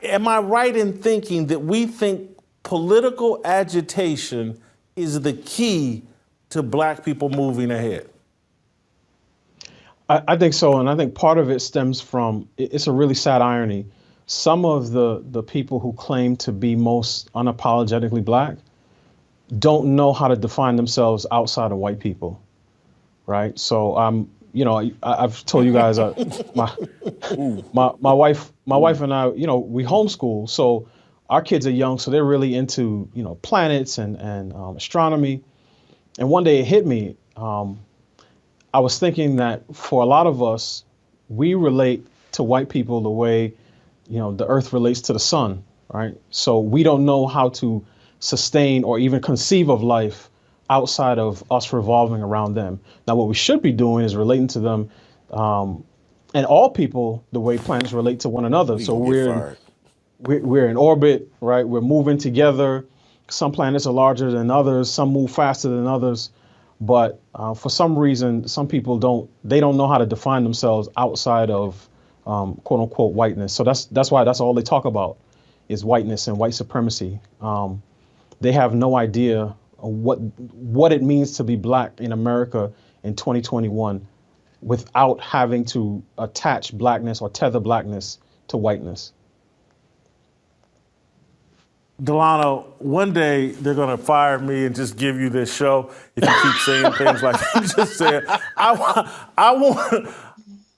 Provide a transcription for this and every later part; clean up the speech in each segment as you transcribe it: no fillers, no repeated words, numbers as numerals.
am I right in thinking that we think political agitation is the key to black people moving ahead? I think so, and I think part of it stems from, it's a really sad irony. Some of the people who claim to be most unapologetically black don't know how to define themselves outside of white people, right? So I've told you guys, my wife and I, we homeschool, so our kids are young, so they're really into planets and astronomy. And one day it hit me. I was thinking that for a lot of us, we relate to white people the way, the earth relates to the sun, right? So we don't know how to sustain or even conceive of life outside of us revolving around them. Now, what we should be doing is relating to them, and all people the way planets relate to one another. So we're in orbit, right? We're moving together. Some planets are larger than others. Some move faster than others. But for some reason, some people don't know how to define themselves outside of quote unquote whiteness. So that's why that's all they talk about is whiteness and white supremacy. They have no idea what it means to be black in America in 2021 without having to attach blackness or tether blackness to whiteness. Delano, one day they're going to fire me and just give you this show if you keep saying things like you just said. I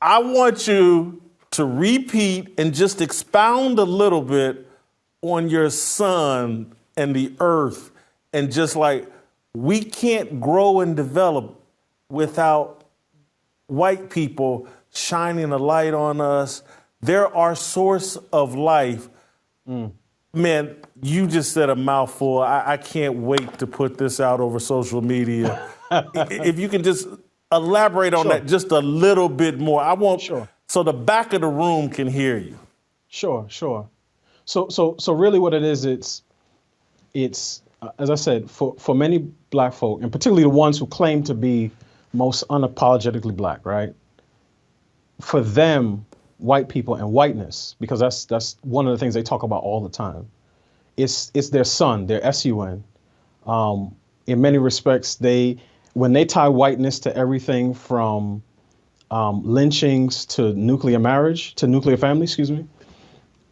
want you to repeat and just expound a little bit on your sun and the earth, and just like we can't grow and develop without white people shining a light on us. They're our source of life. Man, you just said a mouthful. I can't wait to put this out over social media. If you can just elaborate on that just a little bit more. I want so the back of the room can hear you. Sure. So really what it is, it's as I said, for many black folk, and particularly the ones who claim to be most unapologetically black, right? For them, white people and whiteness, because that's one of the things they talk about all the time. It's their sun, their SUN. In many respects, when they tie whiteness to everything from lynchings to nuclear marriage, to nuclear family,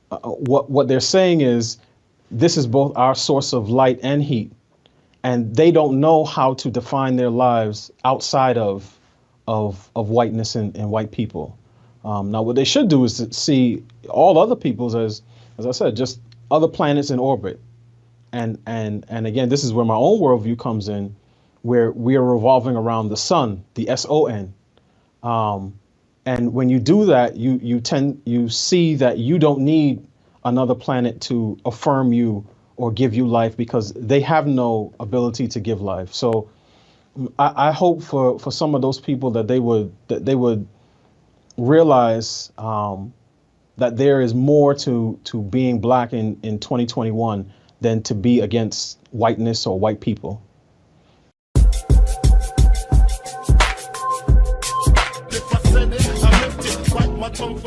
what they're saying is this is both our source of light and heat, and they don't know how to define their lives outside of whiteness and white people. Now, what they should do is to see all other peoples as I said, just other planets in orbit. And again, this is where my own worldview comes in, where we are revolving around the sun, the SON. And when you do that, you see that you don't need another planet to affirm you or give you life, because they have no ability to give life. So I hope for some of those people that they would realize that there is more to being black in 2021 than to be against whiteness or white people. If I said it, I meant it. Bite my tongue.